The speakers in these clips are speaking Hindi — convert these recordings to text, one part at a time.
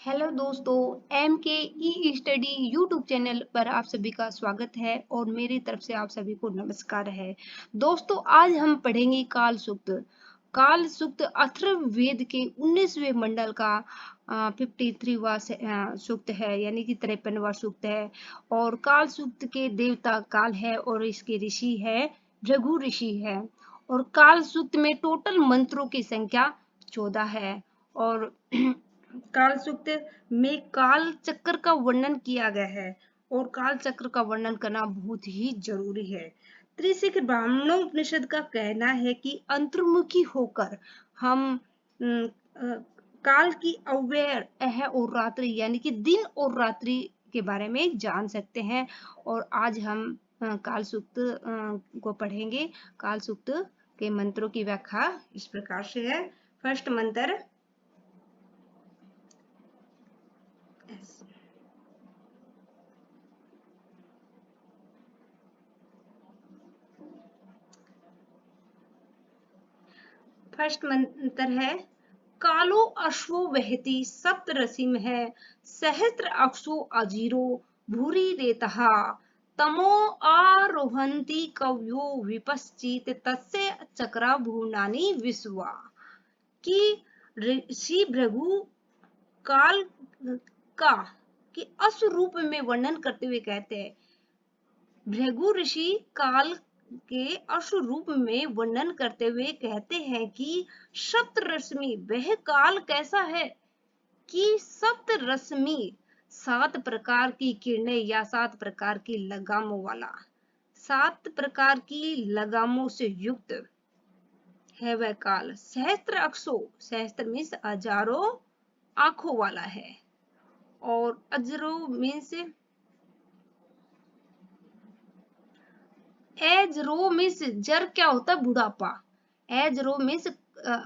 हेलो दोस्तों, एम के ई स्टडी यूट्यूब चैनल पर आप सभी का स्वागत है और मेरी तरफ से आप सभी को नमस्कार है। दोस्तों, आज हम पढ़ेंगे काल सूक्त। काल सूक्त अथर्ववेद के 19वें मंडल का 53वां सूक्त है, यानी कि 53वां सूक्त है। और काल सूक्त के देवता काल है और इसके ऋषि है भृगु ऋषि है। और काल सूक्त में टोटल मंत्रों की संख्या 14 है। और काल सूक्त में काल चक्र का वर्णन किया गया है और काल चक्र का वर्णन करना बहुत ही जरूरी है। त्रिशिख ब्राह्मणोपनिषद का कहना है कि अंतर्मुखी होकर हम काल की अव्यय और रात्रि यानी कि दिन और रात्रि के बारे में जान सकते हैं। और आज हम काल सूक्त को पढ़ेंगे। काल सूक्त के मंत्रों की व्याख्या इस प्रकार से है। फर्स्ट मंत्र फर्स्ट मंत्र है कालो अश्वो वहति सप्तरसिम है सहस्त्र अक्षो अजीरो भूरि रेतः तमो आरोहन्ति कव्यो विपश्चित तस्य चक्रा भुवनानि विश्वा। कि ऋषि भृगु काल का कि अश्व रूप में वर्णन करते हुए कहते हैं। भृगु ऋषि काल के अश्व रूप में वर्णन करते हुए कहते हैं कि सप्तरश्मि वह काल कैसा है कि सप्तरश्मि 7 प्रकार की किरणें या 7 प्रकार की लगामों वाला, 7 प्रकार की लगामों से युक्त है वह काल। सहस्त्र अक्षो, सहस्त्र मीन्स हजारों आंखों वाला है और अजरो मीन्स एज रो मीन्स जर क्या होता है बुढ़ापा। एज रो मीन्स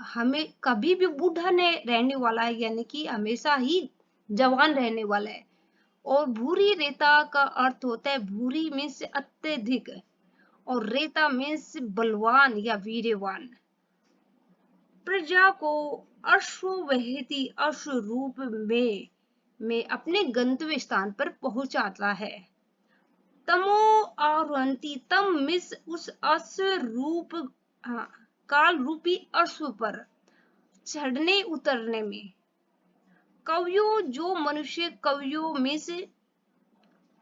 हमें कभी भी बूढ़ा नहीं रहने वाला है, यानी कि हमेशा ही जवान रहने वाला है। और भूरी रेता का अर्थ होता है, भूरी मीन्स अत्यधिक और रेता मीन्स बलवान या वीर्यवान। प्रजा को अश्ववहति अश्व रूप में अपने गंतव्य स्थान पर पहुंचाता है। तमो आरोहन्ति, तम मिस उस अश्व रूप काल रूपी अश्व पर चढ़ने उतरने में। कवियों, जो मनुष्य कवियों में से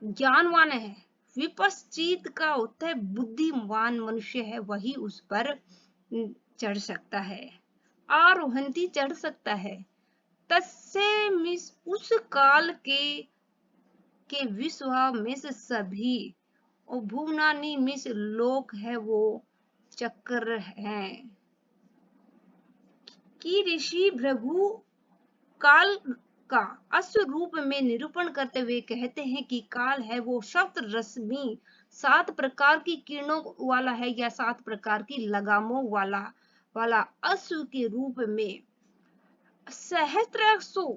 ज्ञानवान है। विपश्चित का होता है बुद्धिमान मनुष्य है, वही उस पर चढ़ सकता है। आरोहन्ति चढ़ सकता है। तस्य मिस उस काल के विश्व में से सभी, और भुवनानि में से लोक है वो चक्र है। कि ऋषि भृगु काल का अश्व रूप में निरूपण करते हुए कहते हैं कि काल है वो सप्तरश्मि 7 प्रकार की किरणों वाला है या 7 प्रकार की लगामों वाला अश्व के रूप में। सहस्त्र अक्षो,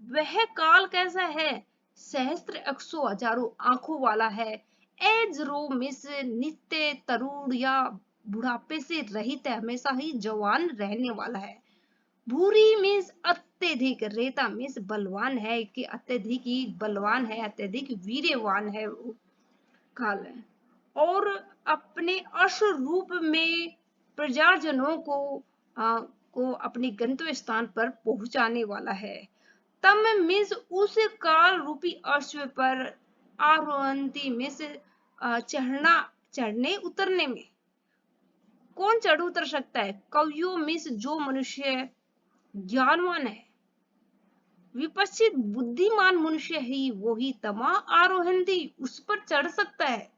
वह काल कैसा है? सहस्त्र अक्षो हजारों आंखों वाला है। एज रो मिस नित्य तरुण या बुढ़ापे से रहित है, हमेशा ही जवान रहने वाला है। भूरी मीन्स अत्यधिक, रेता मीन्स बलवान है कि अत्यधिक ही बलवान है, अत्यधिक वीर्यवान है वो काल है। और अपने अश्व रूप में प्रजाजनों को अपने गंतव्य स्थान पर पहुंचाने वाला है। तम मीन्स उस काल रूपी अश्व पर, आरोहन्ति मीन्स चढ़ने उतरने में। कौन चढ़ उतर सकता है? कवियों मीन्स जो मनुष्य ज्ञानवान है। विपश्चित बुद्धिमान मनुष्य ही वो ही तमा आरोहन्ति उस पर चढ़ सकता है।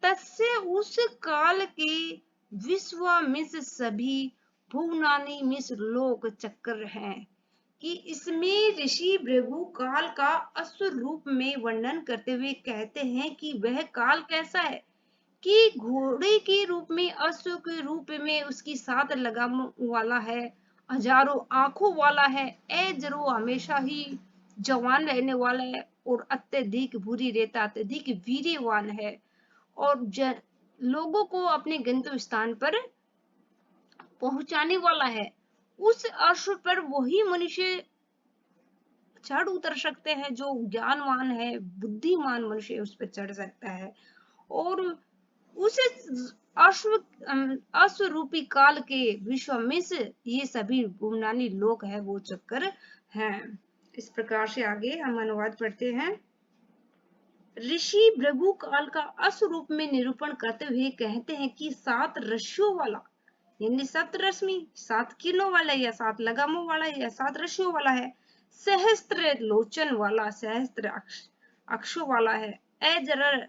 तस्य उस काल के विश्व मिस सभी, भुवनानि मिस लोक चक्र हैं। कि इसमें ऋषि भृगु काल का अश्व रूप में वर्णन करते हुए कहते हैं कि वह काल कैसा है कि घोड़े के रूप में, अश्व के रूप में उसकी 7 लगाम वाला है, हजारों आंखों वाला है। एजरो हमेशा ही जवान रहने वाला है और अत्यधिक भूरी रेता, अत्यधिक वीर्यवान है। और लोगों को अपने गंतव्य स्थान पर पहुंचाने वाला है। उस अश्व पर वही मनुष्य चढ़ उतर सकते हैं, जो ज्ञानवान है, बुद्धिमान मनुष्य उस पर चढ़ सकता है। और उसे अश्व अश्वरूपी काल के विश्व में से ये सभी गुमनानी लोक है वो चक्कर हैं। इस प्रकार से आगे हम अनुवाद पढ़ते हैं। ऋषि भृगु काल का अस्वरूप में निरूपण करते हुए कहते हैं कि 7 रश्मियों वाला, यानी 7 रश्मि, 7 किरणों वाला या 7 लगामों वाला या 7 रश्मियों वाला है। सहस्त्र लोचन वाला, सहस्त्र अक्षों वाला है। अजर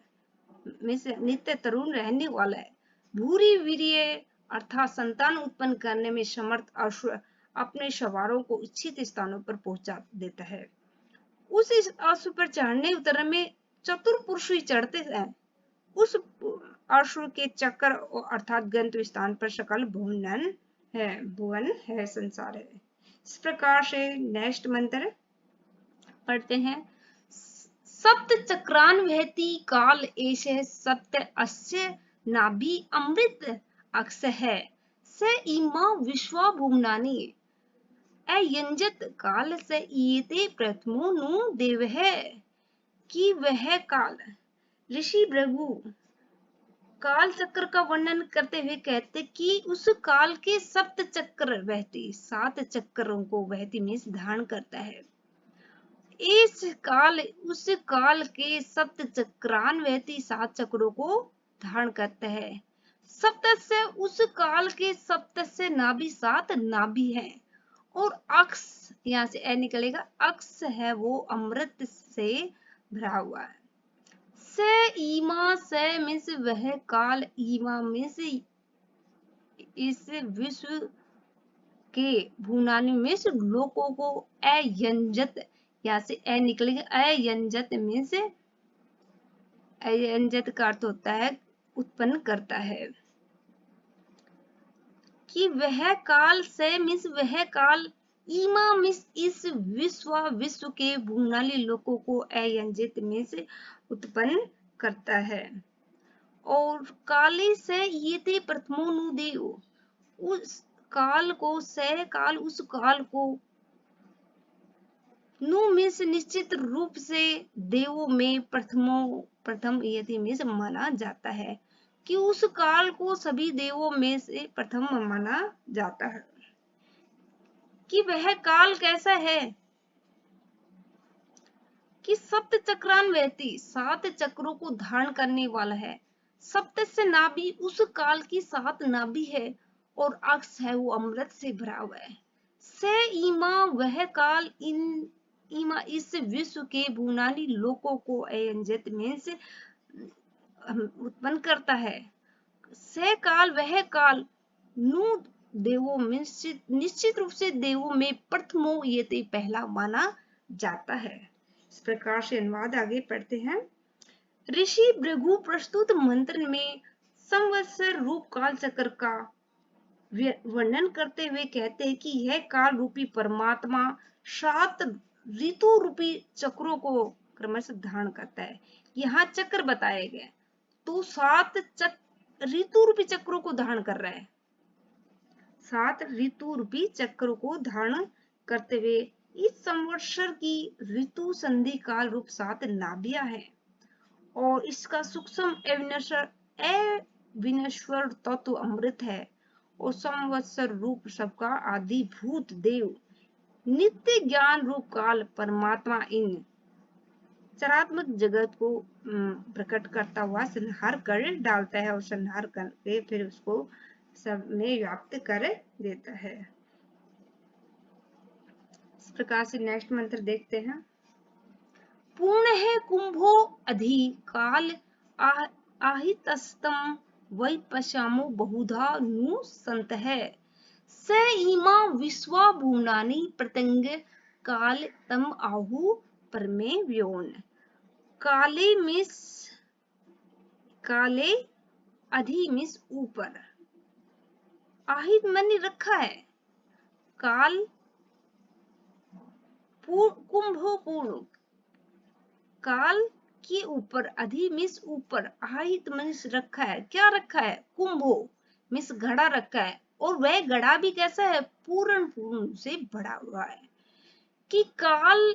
में से नित्य तरुण रहने वाला है। भूरी वीर्य अर्थात संतान उत्पन्न करने में समर्थ अश्व अपने सवारों को इच्छित स्थानों पर पहुंचा देता है। उस अश्व पर चढ़ने उतरने में चतुर पुरुष ही चढ़ते हैं। उस अश्व के चक्कर अर्थात गंतव्य स्थान पर सकल भुवन है, संसार है। इस प्रकार से नेक्स्ट मंत्र पढ़ते हैं। सप्त चक्रान वहति काल एष सप्त अस्य नाभि अमृत अक्ष है स इमा विश्वा भुवनानि अयंजत काल से ईयते प्रथमो नु देव है। कि वह काल, ऋषि भृगु काल चक्र का वर्णन करते हुए कहते कि उस काल के सप्त चक्र वहती, 7 चक्रों को वहती में धारण करता है। उस काल के सप्त चक्रान वहती 7 चक्रों को धारण करता है। सप्त से उस काल के सप्त से नाभि 7 नाभि है। और अक्ष, यहाँ से ए निकलेगा, अक्ष है वो अमृत से भरा हुआ है। से ईमा से मिस वह काल, ईमा मिस इस विश्व के भुवनानि में से लोकों को अयंजत, यहाँ से ए निकलेगा, अयंजत में से, अयंजत का अर्थ होता है उत्पन्न करता है। कि वह काल से मिस वह काल, ईमा मिस इस विश्व के भुवनाली लोकों को अयंजित में से उत्पन्न करता है। और काले से ये थे प्रथमो नु देव, उस काल को से काल, उस काल को नु में से निश्चित रूप से देवों में प्रथम यति में से माना जाता है। कि उस काल को सभी देवों में से प्रथम माना जाता है। कि वह काल कैसा है कि सप्त चक्रान वहती, 7 चक्रों को धारण करने वाला है। सप्त से नाभि, उस काल की 7 नाभि है। और अक्ष है वो अमृत से भरा हुआ है। से ईमा वह काल, ईमा इस विश्व के भुवनानी लोकों को अयंजित में से उत्पन्न करता है। से काल वह काल नु देवों में निश्चित रूप से देवों में प्रथमो ये पहला माना जाता है। इस प्रकार से अनुवाद आगे पढ़ते हैं। ऋषि भृगु प्रस्तुत मंत्र में संवत्सर रूप काल चक्र का वर्णन करते हुए कहते हैं कि यह काल रूपी परमात्मा 7 ऋतु रूपी चक्रों को क्रमशः धारण करता है। यहाँ चक्र बताए गए तो 7 ऋतु रूपी चक्रों को धारण कर रहा है। 7 ऋतु रूपी चक्रों को धारण करते हुए इस संवत्सर की ऋतु संधि काल रूप 7 नाभियां है। और इसका सूक्ष्म अविनश्वर तत्व अमृत है। और संवत्सर रूप सबका आदिभूत देव नित्य ज्ञान रूप काल परमात्मा इन चरात्मक जगत को प्रकट करता हुआ संहार कर डालता है। और संहार करके फिर उसको सब में व्याप्त कर देता है। इस प्रकार से नेक्स्ट मंत्र देखते हैं। पूर्ण है कुंभो अधि काल आहितस्तम वै पश्यामो बहुधा नु संत है। स इमा विश्वा भुवनानि प्रत्यंग काल तम आहु परमे व्योन। काले मिस, काले अधि मिस ऊपर, आहित मन रखा है। काल कुंभो पूर्ण, काल के ऊपर, अधि मिस ऊपर, आहित मिस रखा है। क्या रखा है? कुंभो मिस घड़ा रखा है। और वह घड़ा भी कैसा है? पूर्ण से भरा हुआ है। कि काल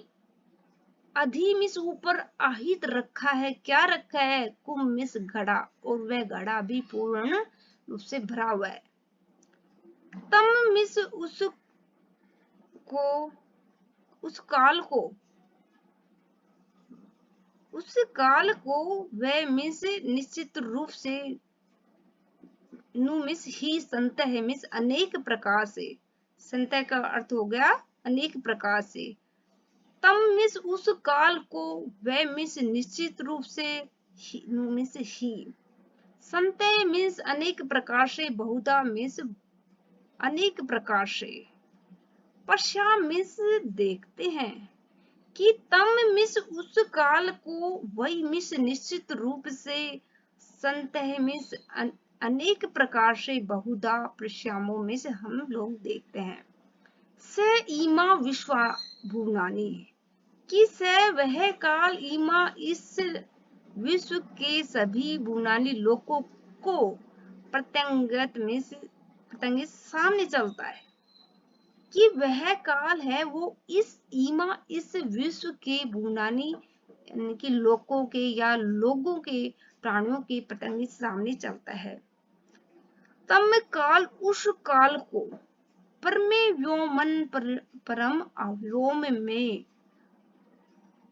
अधि मिस ऊपर आहित रखा है, क्या रखा है? कुम मिस घड़ा, और वह घड़ा भी पूर्ण रूप से भरा हुआ है। तम मिस उस काल को वह मिस निश्चित रूप से नु मिस ही संतः मिस अनेक प्रकार से, संतः का अर्थ हो गया अनेक प्रकार से। तम मिस उस काल को वह मिस निश्चित रूप से नु मिस ही, संतः मिस अनेक प्रकार से, बहुधा मिस अनेक प्रकार से, पश्चात मिस देखते हैं कि तम मिस उस काल को वही मिस निश्चित रूप से, संतः मिस अनेक प्रकार से, बहुधा पश्यामो में से हम लोग देखते हैं। स ईमा विश्वा भुवनानी, कि स वह काल ईमा इस विश्व के सभी भुवनानी लोकों को प्रत्यंगत में सामने चलता है, कि वह काल है वो इस विश्व के भुवनानी यानी कि लोकों के या लोगों के प्राणियों के पतंग सामने चलता है। तम काल उस काल को परमे व्योमन परम व्योम में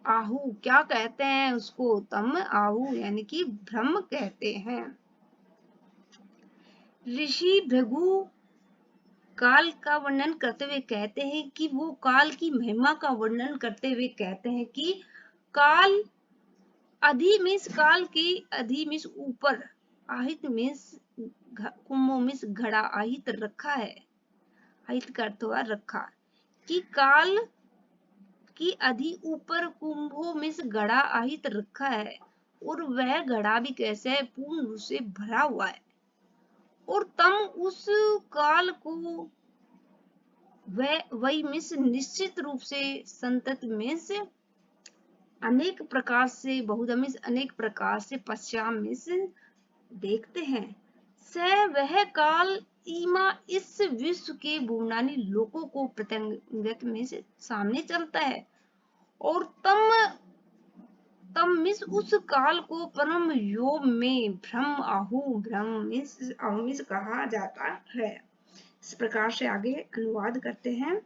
आहु, क्या कहते हैं उसको? तम आहु यानी कि ब्रह्म कहते हैं। ऋषि भृगु काल का वर्णन करते हुए कहते हैं कि वो काल की महिमा का वर्णन करते हुए कहते हैं कि काल अधि मीन्स काल की, अधि मीन्स ऊपर, आहित मीन्स कुंभो मीन्स घड़ा, आहित रखा है, आहित का अर्थ हुआ रखा, कि काल की अधि ऊपर कुंभो मीन्स घड़ा आहित रखा है, और वह घड़ा भी कैसे है? पूर्ण रूप से भरा हुआ है। और तम उस काल को वही मीन्स निश्चित रूप से, संतत मीन्स अनेक प्रकार से, बहुधा मीन्स अनेक प्रकार से, पश्चात मीन्स देखते हैं। स वह काल ईमा इस विश्व के भुवनानी लोकों को प्रत्यंगत में से सामने चलता है। और तम मीन्स उस काल को परम योग में ब्रह्म आहु, ब्रह्म मीन्स कहा जाता है। इस प्रकार से आगे अनुवाद करते हैं।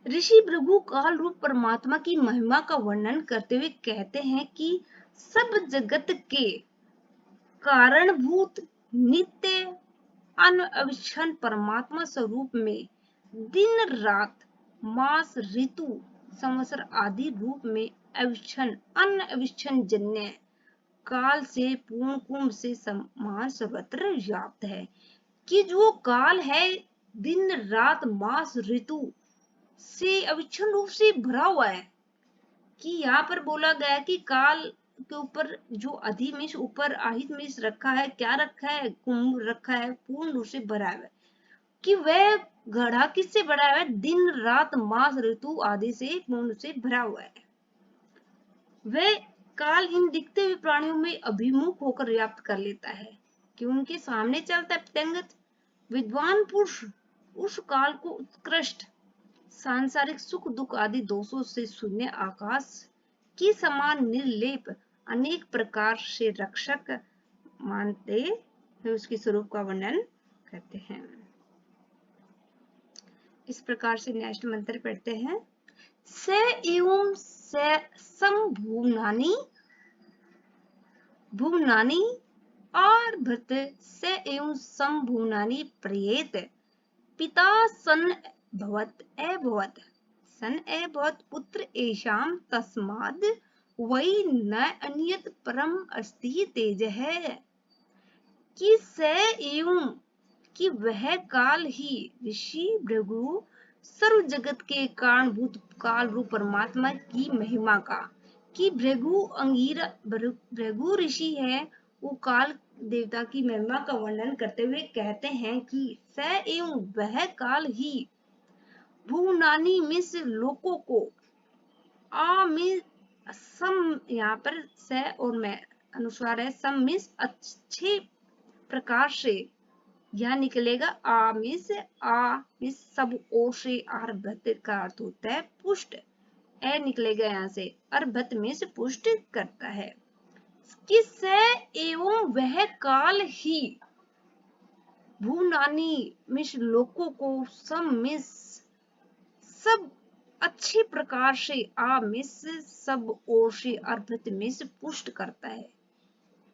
ऋषि भृगु काल रूप परमात्मा की महिमा का वर्णन करते हुए कहते हैं कि सब जगत के कारणभूत नित्य अनअविच्छिन्न परमात्मा स्वरूप में दिन रात मास ऋतु संवत्सर आदि रूप में अनअविच्छिन्न जन्य काल से पूर्ण कुंभ से समान सर्वत्र व्याप्त है, कि जो काल है दिन रात मास ऋतु से अविच्छिन्न रूप से भरा हुआ है। कि यहाँ पर बोला गया कि काल के ऊपर जो अधि मीन्स ऊपर आहित मीन्स रखा है, क्या रखा है? कुंभ रखा है, पूर्ण रूप से भरा है, कि वह घड़ा किससे भरा है? दिन रात मास ऋतु आदि से पूर्ण से भरा हुआ है। वह काल इन दिखते हुए प्राणियों में अभिमुख होकर व्याप्त कर लेता है, कि उनके सामने चलता है प्रत्यंगत। विद्वान पुरुष उस काल को उत्कृष्ट सांसारिक सुख दुख आदि दोषों से शून्य आकाश की समान निर्लेप अनेक प्रकार से रक्षक मानते हुए उसके स्वरूप का वर्णन करते हैं। इस प्रकार से नेक्स्ट मंत्र पढ़ते हैं। स एवं संभुवनानी भुवनानी और भृत स एवं संभुवनानी प्रेत पिता सन भवत एभवत सन एभवत पुत्र एषाम तस्माद् वै न अन्यत् परम अस्ति तेज है, कि स एवं कि वह काल ही ऋषि भृगु सर्व जगत के कारणभूत काल रूप परमात्मा की महिमा का, कि भृगु ऋषि है, वो काल देवता की महिमा का वर्णन करते हुए कहते हैं कि स एवं वह काल ही भुवनानी मिस लोकों को सम, यहाँ पर स और मैं अनुस्वार है, सम मिस अच्छे प्रकार से, यह निकलेगा आ मिस सब ओर से, आर भृत का अर्थ होता है पुष्ट, ए निकलेगा यहाँ से, अर्भत में से पुष्ट करता है कि स एवं वह काल ही भूनानी मिश लोकों को सब अच्छी प्रकार से मिस सब ओर से अर्भत में से पुष्ट करता है।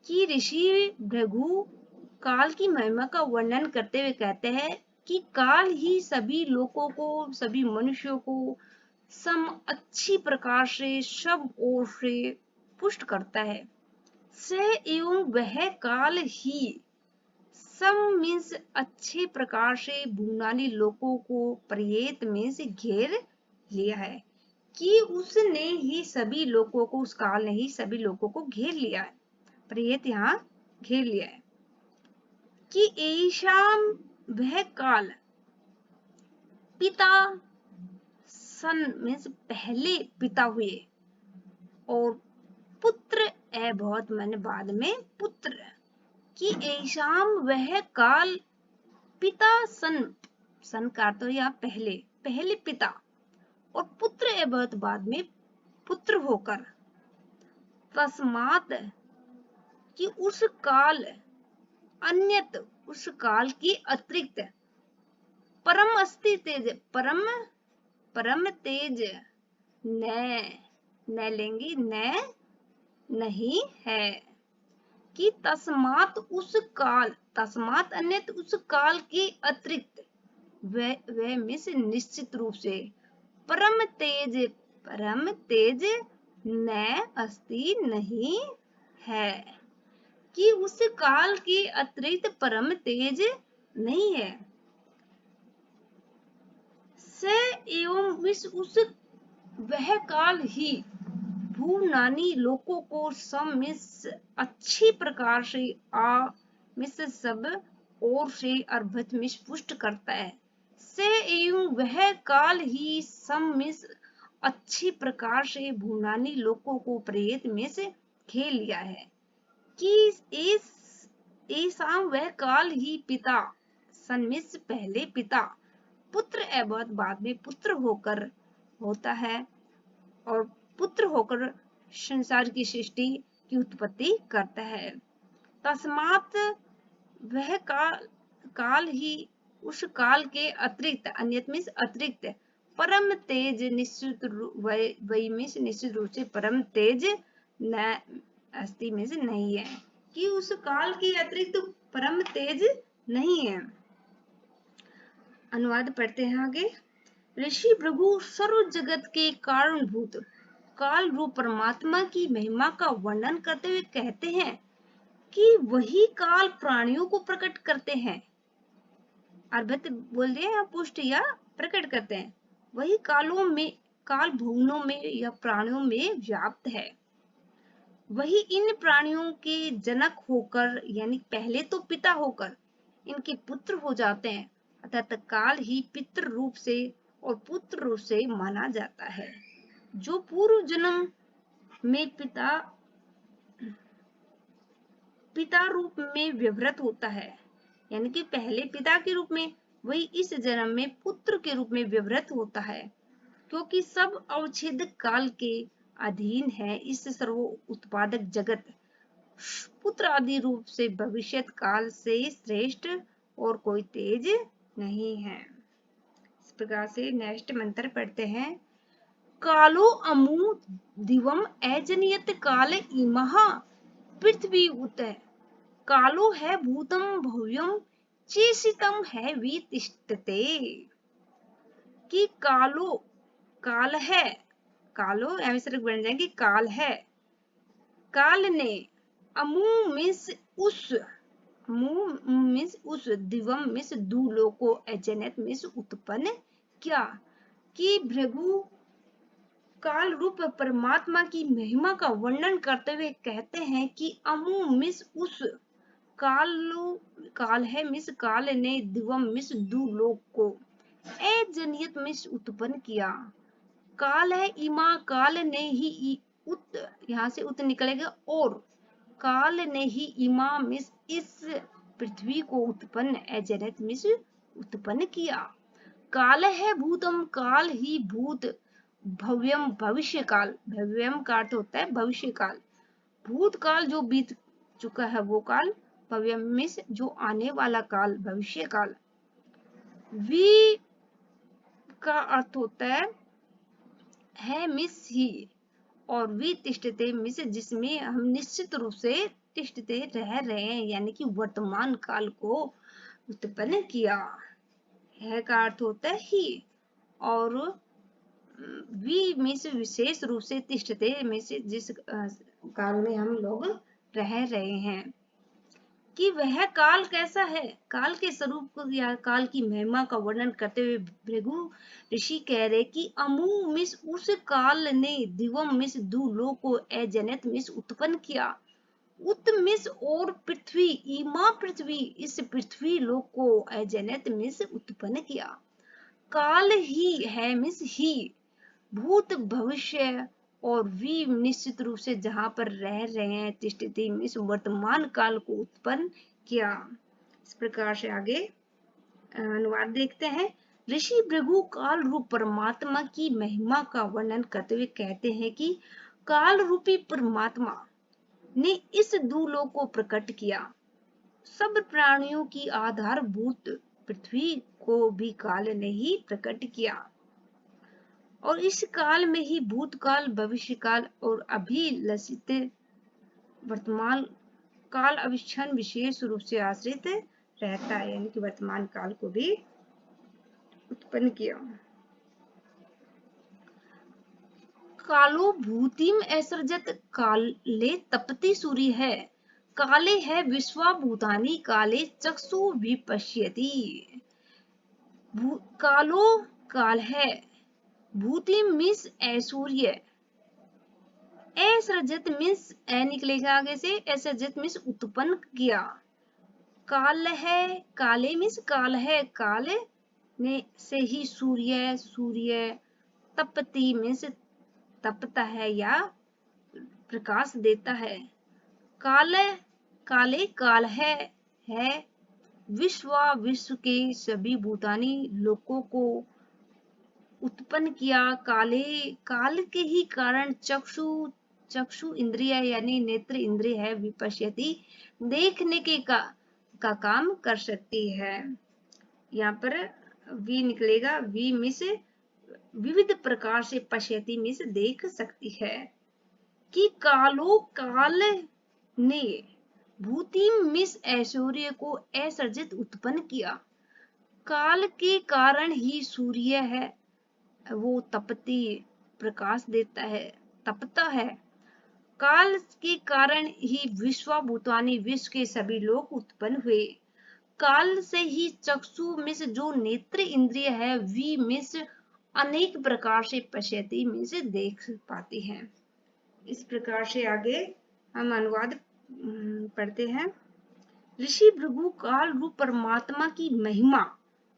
कि ऋषि भृगु काल की महिमा का वर्णन करते हुए कहते हैं कि काल ही सभी लोगों को, सभी मनुष्यों को सम अच्छी प्रकार से सब ओर से पुष्ट करता है। स एवं वह काल ही सम मीन्स अच्छे प्रकार से भूनानी लोगों को प्रेत में से घेर लिया है। कि उसने ही सभी लोगों को, उस काल ने ही सभी लोगों को घेर लिया है, प्रेत यहाँ घेर लिया है। कि ऐशाम वह काल पिता सन मीन्स पहले पिता हुए, और पुत्र बहुत मैंने बाद में पुत्र। कि ऐशाम वह काल पिता सन का तो या पहले पिता, और पुत्र बहुत बाद में पुत्र होकर, तस्मात कि उस काल अन्यत उस काल की अतिरिक्त परम अस्ति तेज, परम तेज न लेंगे न नहीं है। कि तस्मात उस काल, तस्मात अन्यत उस काल के अतिरिक्त वह मिस निश्चित रूप से परम तेज न अस्ति नहीं है। कि उस काल के अतिरिक्त परम तेज नहीं है। स एवं मिस उस वह काल ही भूनानी लोगों को मिस अच्छी प्रकार से मिस सब और से अर्भत मिस पुष्ट करता है। से एवं वह काल ही मिस अच्छी प्रकार से भूनानी लोगों को प्रेत में से घेर लिया है। कि ऐसा वह काल ही पिता मिस पहले पिता, पुत्र एवं बाद में पुत्र होकर होता है, और पुत्र होकर संसार की सृष्टि की उत्पत्ति करता है। तस्मात वह काल ही उस काल के अतिरिक्त, अन्यत मीन्स अतिरिक्त, परम तेज निश्चित रूप से परम तेज न अस्ति में से नहीं है। कि उस काल के अतिरिक्त परम तेज नहीं है। अनुवाद पढ़ते हैं आगे। ऋषि भृगु सर्व जगत के कारणभूत काल रूप परमात्मा की महिमा का वर्णन करते हुए कहते हैं कि वही काल प्राणियों को प्रकट करते हैं। अर्भत बोल दिया या पुष्ट या प्रकट करते हैं। वही काल भुवनों में या प्राणियों में व्याप्त है। वही इन प्राणियों के जनक होकर, यानी पहले तो पिता होकर इनके पुत्र हो जाते हैं, अर्थात काल ही पितृ रूप से और पुत्र रूप से माना जाता है। जो पूर्व जन्म में पिता रूप में विवृत होता है, यानी कि पहले पिता के रूप में, वही इस जन्म में पुत्र के रूप में विवृत होता है। क्योंकि सब अवच्छेद काल के अधीन है, इस सर्व उत्पादक जगत पुत्र आदि रूप से भविष्यत काल से श्रेष्ठ और कोई तेज नहीं है। इस प्रकार से नेक्स्ट मंत्र पढ़ते हैं। कालो अमु दिवम अजनियत काल इमः पृथ्वी उत, कालो है भूतम भव्यम चेषितम है वितिष्ठते। कि काल है, कालो बन जाएंगे काल है, काल ने अमु मिस उस दिवम मिस दूलों को अजनित मिस उत्पन्न किया। कि भृगु काल रूप परमात्मा की महिमा का वर्णन करते हुए कहते हैं कि अमु मिस उस काल है मिस काल ने दिवम मिस दूलोक को अजनियत मिस उत्पन्न किया। काल है इमा, काल ने ही उत, यहाँ से उत निकलेगा, और काल ने ही इमा मिस इस पृथ्वी को उत्पन्न अजनित मिस उत्पन्न किया। काल है भूतम, काल ही भूत भव्यम भविष्य काल, भव्यम का अर्थ होता है भविष्य काल, भूतकाल जो बीत चुका है वो काल, भव्यम मीन्स जो आने वाला काल, भविष्य काल। वी का अर्थ होता है मिस ही, और वी तिष्ठते मिस जिसमें हम निश्चित रूप से तिष्ठते रह रहे हैं, यानी कि वर्तमान काल को उत्पन्न किया। है का अर्थ होता है ही, और वी मीन्स विशेष रूप से तिष्ठते मीन्स जिस काल में हम लोग रह रहे हैं। कि वह काल कैसा है, काल के स्वरूप को या काल की महिमा का वर्णन करते हुए भृगु ऋषि कह रहे कि अमु मिस उस काल ने दिवम मिस दुलोक को अजनित मिस उत्पन्न किया, उत मिस और पृथ्वी इमा पृथ्वी इस पृथ्वी लोक को अजनित मिस उत्पन्न किया। काल ही है मिस ही, भूत भविष्य और वी निश्चित रूप से जहां पर रह रहे हैं तिष्ठति मिस वर्तमान काल को उत्पन्न किया। इस प्रकार से आगे अनुवाद देखते हैं। ऋषि भृगु काल रूप परमात्मा की महिमा का वर्णन करते हुए कहते हैं कि काल रूपी परमात्मा ने इस दुलोक को प्रकट किया। सब प्राणियों की आधारभूत पृथ्वी को भी काल ने ही प्रकट किया, और इस काल में ही भूतकाल, भविष्य काल और अभिलषित वर्तमान काल अविच्छिन्न विशेष रूप से आश्रित रहता है, यानी कि वर्तमान काल को भी उत्पन्न किया। कालो भूतिम असृजत काले तपति सूर्य है, काले है विश्वा भूतानि काले चक्षु विपश्यति। कालो काल है, भूतिम मीन्स ऐश्वर्य, असृजत मीन्स ए निकलेगा आगे से, असृजत मीन्स उत्पन्न किया। काल है, काले मीन्स काल है, काल ने से ही सूर्य, सूर्य तपति मीन्स तपता है या प्रकाश देता है। काल काले काल है विश्व के सभी भूतानी लोकों को उत्पन्न किया। काले काल के ही कारण चक्षु इंद्रिय यानी नेत्र इंद्रिय है, विपश्यति देखने के का काम कर सकती है। यहाँ पर वी निकलेगा, वी मिस विविध प्रकार से पश्यति मिस देख सकती है। कि कालो काल ने भूतिम मिस ऐश्वर्य को असर्जित उत्पन्न किया। काल के कारण ही सूर्य है वो तपती प्रकाश देता है, तपता है। काल के कारण ही विश्वभूतानि विश्व के सभी लोग उत्पन्न हुए। काल से ही चक्षु मिस जो नेत्र इंद्रिय है, वी मिस अनेक प्रकार से पश्यति मिस देख पाती हैं। इस प्रकार से आगे हम अनुवाद पढ़ते हैं। ऋषि भृगु काल रूप परमात्मा की महिमा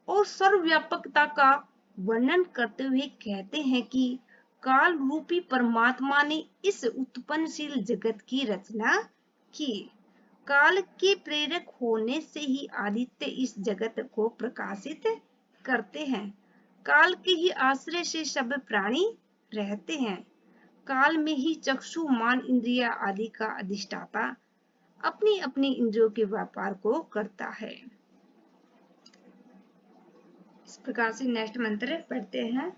और सर्वव्यापकता का वर्णन करते हुए कहते हैं कि काल रूपी परमात्मा ने इस उत्पन्नशील जगत की रचना की। काल के प्रेरक होने से ही आदित्य इस जगत को प्रकाशित करते हैं। काल के ही आश्रय से सब प्राणी रहते हैं। काल में ही चक्षु मान इंद्रिया आदि का अधिष्ठाता अपनी अपनी इंद्रियों के व्यापार को करता है। इस प्रकार से नेक्स्ट मंत्र पढ़ते हैं।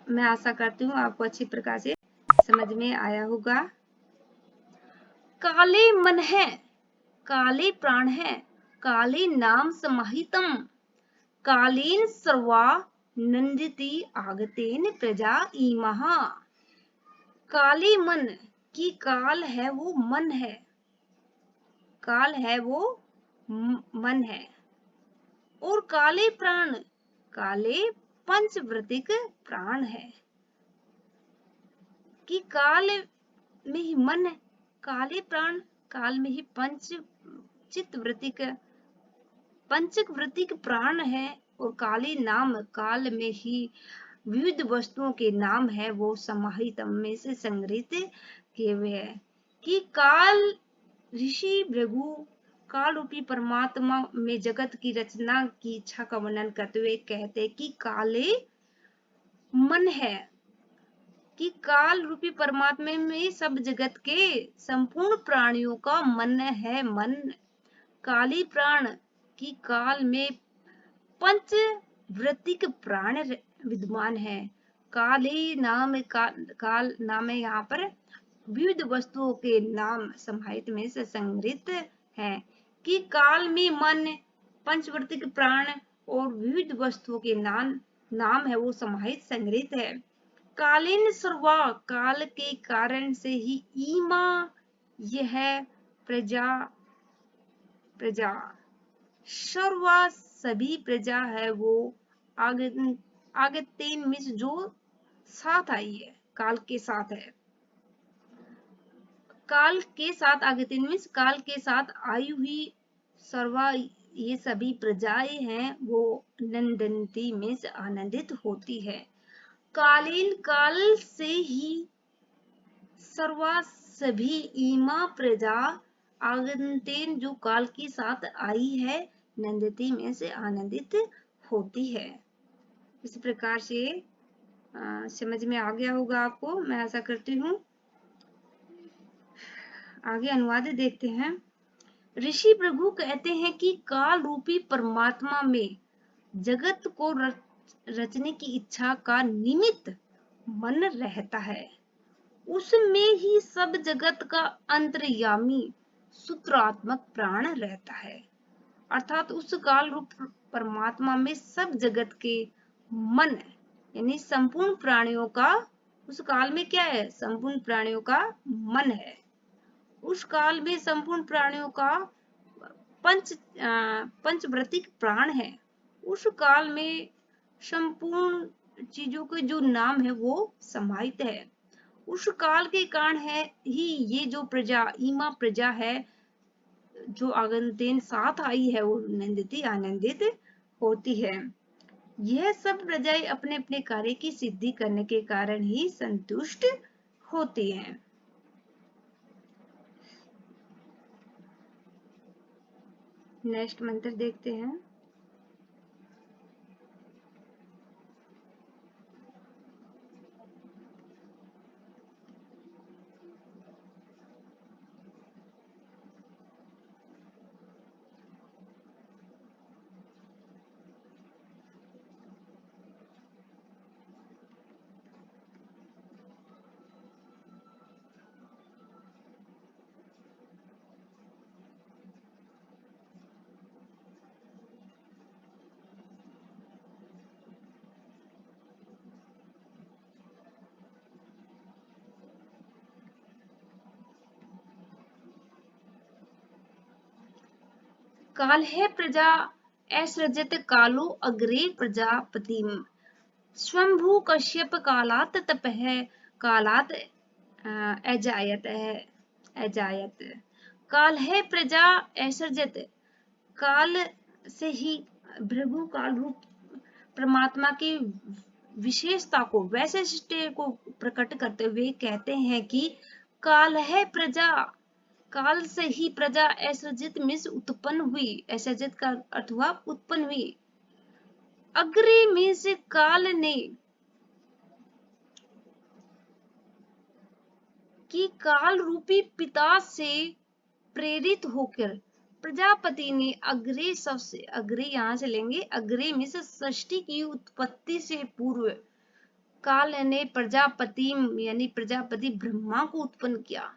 मैं आशा करती हूँ आपको अच्छी प्रकार से समझ में आया होगा। काले मन है, काले प्राण है, काले नाम समाहितम, कालेन सर्वा नंदिति आगतेन प्रजा इमः। काले मन की काल है वो मन है, काल है वो मन है, और काले प्राण काले पंचवृतिक प्राण है। कि काल में ही मन है, काले प्राण काल में ही पंचक वृत्तिक प्राण है, और काले नाम काल में ही विविध वस्तुओं के नाम है वो समाहित में से संग्रहित किए हुए है। कि काल ऋषि भृगु काल रूपी परमात्मा में जगत की रचना की इच्छा का वर्णन करते हुए कहते कि काले मन है कि काल रूपी परमात्मा में सब जगत के संपूर्ण प्राणियों का मन है। मन काली प्राण की काल में पंच वृत्तिक प्राण विद्यमान है। काली नाम काल नाम है यहाँ पर विविध वस्तुओं के नाम समाहित में से संग्रहित है कि काल में मन पंचवर्तिक प्राण और विविध वस्तुओं के नाम है वो समाहित संग्रहित है। कालीन सर्वा काल के कारण से ही ईमा यह प्रजा प्रजा सर्वा सभी प्रजा है वो आगतेन मिस जो साथ आई है, काल के साथ है। काल के साथ आगतेन मिस काल के साथ आई हुई सर्वा ये सभी प्रजाएं हैं वो नंदनती में से आनंदित होती है। कालीन काल से ही सर्वा सभी ईमा प्रजा आगंतेन जो काल के साथ आई है नंदती में से आनंदित होती है। इस प्रकार से समझ में आ गया होगा आपको, मैं आशा करती हूँ। आगे अनुवाद देखते हैं। ऋषि प्रभु कहते हैं कि काल रूपी परमात्मा में जगत को रचने की इच्छा का निमित्त मन रहता है। उसमें ही सब जगत का अंतर्यामी सूत्रात्मक प्राण रहता है। अर्थात उस काल रूप परमात्मा में सब जगत के मन यानी संपूर्ण प्राणियों का उस काल में क्या है? संपूर्ण प्राणियों का मन है। उस काल में संपूर्ण प्राणियों का पंचवृत्तिक प्राण है। उस काल में संपूर्ण चीजों के जो नाम है वो समाहित है। उस काल के कारण है ही ये जो प्रजा ईमा प्रजा है जो आगंतेन साथ आई है वो नंदिती आनंदित होती है। यह सब प्रजाएं अपने अपने कार्य की सिद्धि करने के कारण ही संतुष्ट होती हैं। नेक्स्ट मंत्र देखते हैं। काल है प्रजा असृजत कालो अग्रे प्रजापतिम स्वयंभू कश्यप कालात तपः कालात अजायत। काल है प्रजा असृजत काल से ही भृगु काल रूप परमात्मा की विशेषता को वैशिष्ट को प्रकट करते हुए कहते हैं कि काल है प्रजा काल से ही प्रजा असृजित में से उत्पन्न हुई। असृजित का अर्थ हुआ उत्पन्न हुई। अग्रे में से काल ने कि काल रूपी पिता से प्रेरित होकर प्रजापति ने अग्रे सबसे अग्रे यहां से लेंगे अग्रे में से सृष्टि की उत्पत्ति से पूर्व काल ने प्रजापति यानी प्रजापति ब्रह्मा को उत्पन्न किया।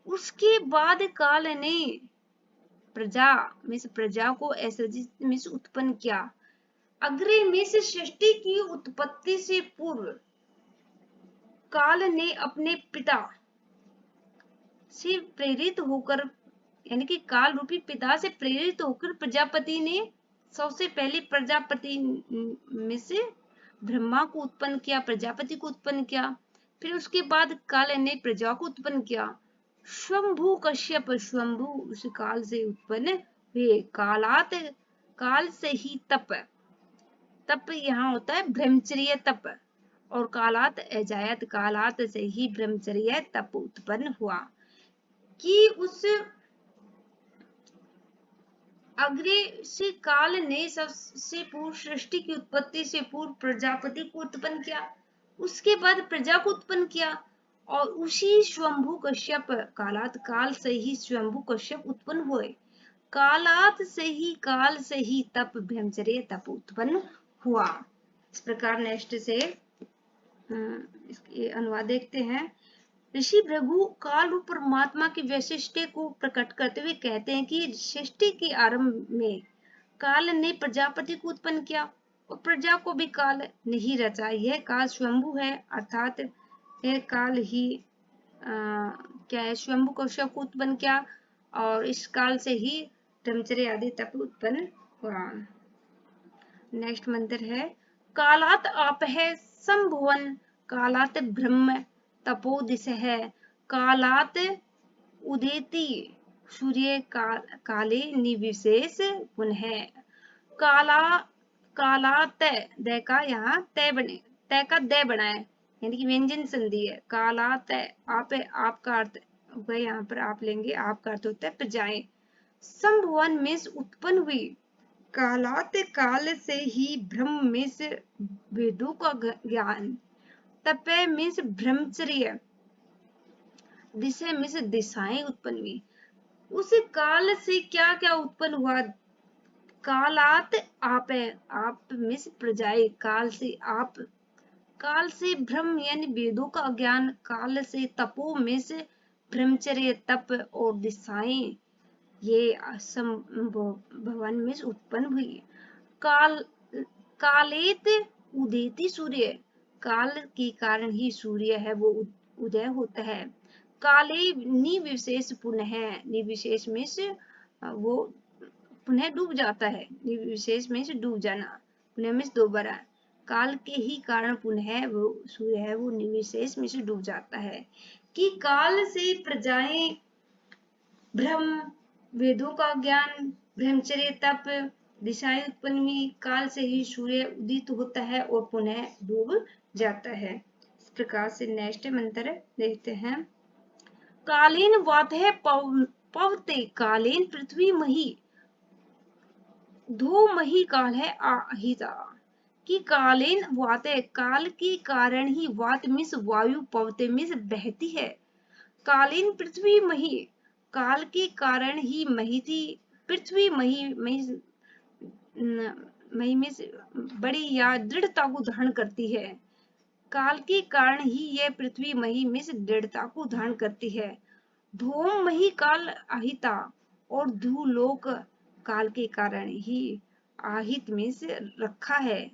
उसके बाद काल ने प्रजा में से प्रजा को असृजित में से उत्पन्न किया। अग्रे में से सृष्टि की उत्पत्ति से पूर्व काल ने अपने पिता से प्रेरित होकर यानी कि काल रूपी पिता से प्रेरित होकर प्रजापति ने सबसे पहले प्रजापति में से ब्रह्मा को उत्पन्न किया, प्रजापति को उत्पन्न किया। फिर उसके बाद काल ने प्रजा को उत्पन्न किया। स्वयंभू कश्यप स्वयंभू उस काल से उत्पन्न हुए। कालात काल से ही तप तप यहाँ होता है ब्रह्मचर्य तप और कालात अजायत कालात से ही ब्रह्मचर्य तप उत्पन्न हुआ कि उस अग्रे से काल ने सबसे पूर्व सृष्टि की उत्पत्ति से पूर्व प्रजापति को उत्पन्न किया। उसके बाद प्रजा को उत्पन्न किया और उसी स्वयंभू कश्यप कालात काल से ही स्वयंभू कश्यप उत्पन्न हुए। कालात से ही काल से ही तप ब्रह्मचर्य तप उत्पन्न हुआ। इस प्रकार नेक्स्ट से इसके अनुवाद देखते हैं। ऋषि भृगु काल रूप परमात्मा की वैशिष्ट्य को प्रकट करते हुए कहते हैं कि सृष्टि के आरंभ में काल ने प्रजापति को उत्पन्न किया और प्रजा को भी काल ने ही रचा। यह काल स्वयंभू है, अर्थात यह काल ही क्या है, स्वयंभू कश्यप को उत्पन्न किया और इस काल से ही ब्रह्मचर्य आदि तप उत्पन्न हुआ। नेक्स्ट मंत्र है कालात आप है संभुवन कालात ब्रह्म तपो दिश है कालात उदेति सूर्य काले निविशेष पुनः काला कालात द का यहाँ तय बने तय का दय बना है यानी कि व्यंजन संधि है। कालात आपका अर्थ हुआ, यहाँ पर आप लेंगे, आपका अर्थ होता है प्रजाएं। संभुवन मीन्स उत्पन्न हुई, कालात काल से ही ब्रह्म मीन्स वेदों का ज्ञान, तपे मीन्स ब्रह्मचर्य, दिशा मीन्स दिशाएं उत्पन्न हुई। उस काल से क्या क्या उत्पन्न हुआ? कालात आप है, आप मीन्स प्रजाएं, काल से आप, काल से ब्रह्म यानी वेदों का ज्ञान, काल से तपो मीन्स ब्रह्मचर्य तप और दिशाएं ये भवन में उत्पन्न हुई। काल कालेत उदेति सूर्य, काल के कारण ही सूर्य है वो उदय होता है। काले निविशेष पुनः, निविशेष में से वो पुनः डूब जाता है, निविशेष में से डूब जाना, पुनः में दोबारा, काल के ही कारण पुनः वो सूर्य है वो निविशेष में से डूब जाता है। कि काल से प्रजाएं, ब्रह्म, वेदों का ज्ञान, ब्रह्मचर्य तप, दिशाएं उत्पन्न हुई, काल से ही सूर्य उदित होता है और पुनः डूब जाता है। इस प्रकार से नेक्स्ट मंत्र देखते हैं। कालीन वातः पवते कालीन पृथ्वी मही, धो मही काल है आहिता। कि कालीन वातः, काल के कारण ही, वात मिस वायु, पवते मिस बहती है, कालीन पृथ्वी मही, काल के कारण ही मही थी, पृथ्वी मही मही में बड़ी या दृढ़ता को धारण करती है, काल के कारण ही यह पृथ्वी मही में दृढ़ता को धारण करती है। धूम मही काल आहिता, और धूलोक काल के कारण ही आहित में से रखा है।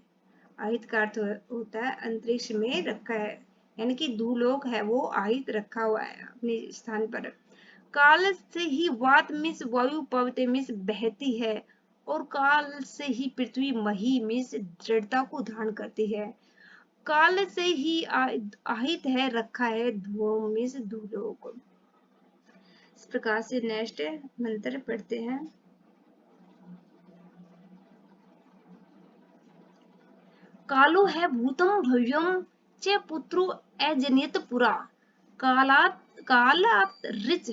आहित का अर्थ होता है अंतरिक्ष में रखा है, यानी कि धूलोक है वो आहित रखा हुआ है अपने स्थान पर। काल से ही वात मिस वायु पवते मिस बहती है और काल से ही पृथ्वी मही मिस दृढ़ता को धारण करती है। काल से ही आहित है रखा है धुओं मिस धूलोक। इस प्रकार से नेक्स्ट मंत्र पढ़ते हैं। कालो है भूतम भव्यम च पुत्रो अजनित पुरा, कालात कालात रिच,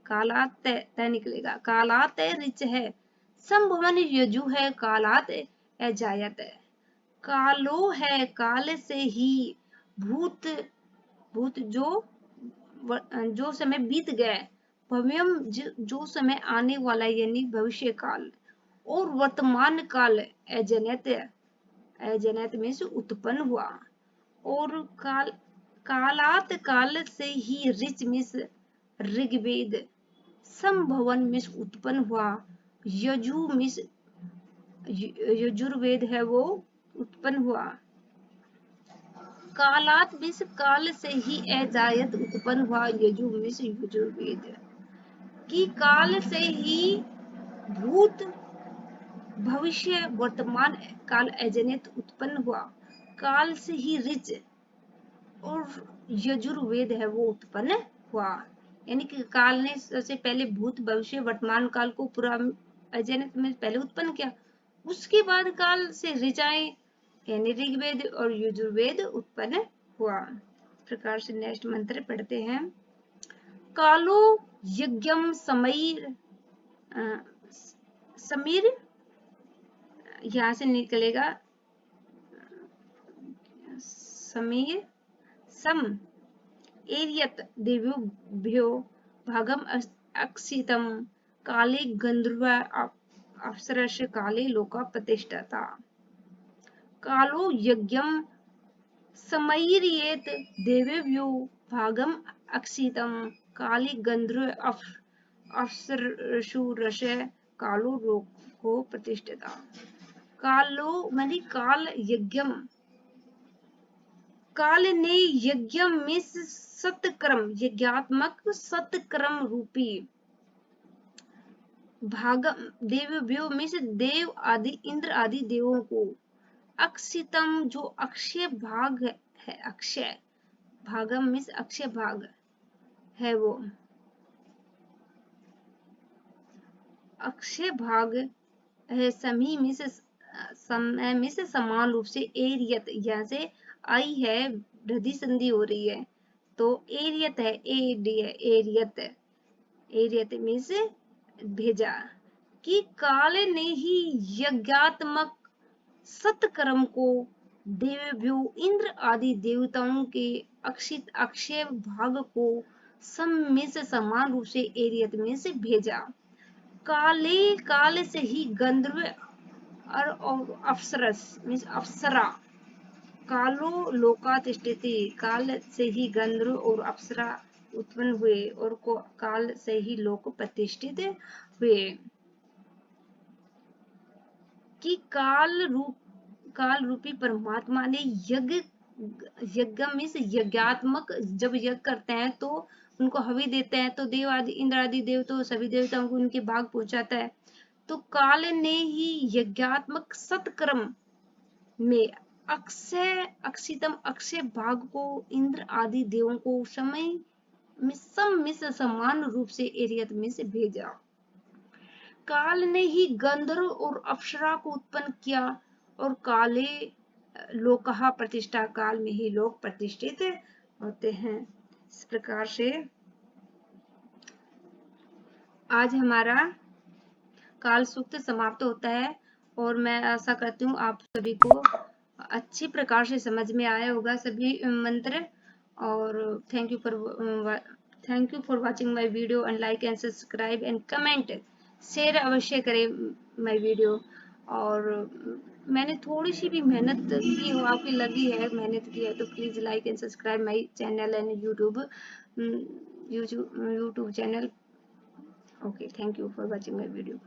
कालात तय निकलेगा, कालात रिच है, संभवन यजु है, कालात अजायत है। कालो है काल से ही, भूत भूत जो समय बीत गया, भव्यम जो समय आने वाला यानी भविष्य काल, और वर्तमान काल अजनित, अजनित में से उत्पन्न हुआ, और कालात काल से ही ऋच में से ऋग्वेद, संभवन में से उत्पन्न हुआ, यजु में से यजुर्वेद है वो उत्पन्न हुआ, कालात में से काल से ही अजायत उत्पन्न हुआ, यजु में से यजुर्वेद। कि काल से ही भूत भविष्य वर्तमान काल अजनित उत्पन्न हुआ, काल से ही ऋच और यजुर्वेद है वो उत्पन्न हुआ, यानी कि काल ने सबसे पहले भूत भविष्य वर्तमान काल को पूरा अजनित में पहले उत्पन्न किया, उसके बाद काल से ऋचाएं यानी ऋग्वेद और यजुर्वेद उत्पन्न हुआ। इस प्रकार से नेक्स्ट मंत्र पढ़ते हैं। कालो यज्ञम समीर, समीर यहाँ से निकलेगा समीर सम एर्यत देवेभ्यो भागम अक्षितम काले गंधर्व अप्सरस काले लोका प्रतिष्ठता कालो यज्ञम समैर्येत देवेभ्यो भागम अक्षितम काली गंधर्व अप्सरसु रस कालो लोको प्रतिष्ठिता कालो मानी काल यज्ञम काल ने यज्ञ में सतक्रम यज्ञात्मक सतक्रम रूपी भागम देवव्यो में से देव आदि इंद्र आदि देवों को अक्षितम जो अक्षय भाग है अक्षय भागम में से अक्षय भाग है वो अक्षय भाग है समी में से समय में से समान रूप से एरियत यहाँ से आई है वृद्धि संधि हो रही है तो एरियत है एरियत में से भेजा कि काल ने ही यज्ञात्मक सत्कर्म को देवभ्यो इंद्र आदि देवताओं के अक्षित अक्षय भाग को सम में से समान रूप से एरियत में से भेजा काल से ही गंधर्व और अप्सरस मीन्स अप्सरा कालो लोकातिष्ठति काल से ही गंधर्व और अप्सरा उत्पन्न हुए और काल से ही लोक प्रतिष्ठित हुए कि काल रूपी परमात्मा ने यज्ञ में से यज्ञात्मक जब यज्ञ करते हैं तो उनको हवि देते हैं तो देव आदि इंद्र आदि देव तो सभी देवताओं को उनके भाग पहुंचाता है तो काल ने ही यज्ञात्मक सत्कर्म में अक्षितम अक्षय भाग को इंद्र आदि देवों को समय में समान रूप से एरियत में से भेजा काल ने ही गंधर्व और अप्सरा को उत्पन्न किया और काले लोकहा प्रतिष्ठा काल में ही लोग प्रतिष्ठित होते हैं। इस प्रकार से आज हमारा काल सूक्त समाप्त होता है और मैं आशा करती हूँ आप सभी को अच्छी प्रकार से समझ में आया होगा सभी मंत्र और thank you for watching my video and like and subscribe and comment share अवश्य करें माय वीडियो और मैंने थोड़ी सी भी मेहनत की हो आपकी लगी है मेहनत की है तो please like and subscribe my channel and YouTube channel okay thank you for watching my video.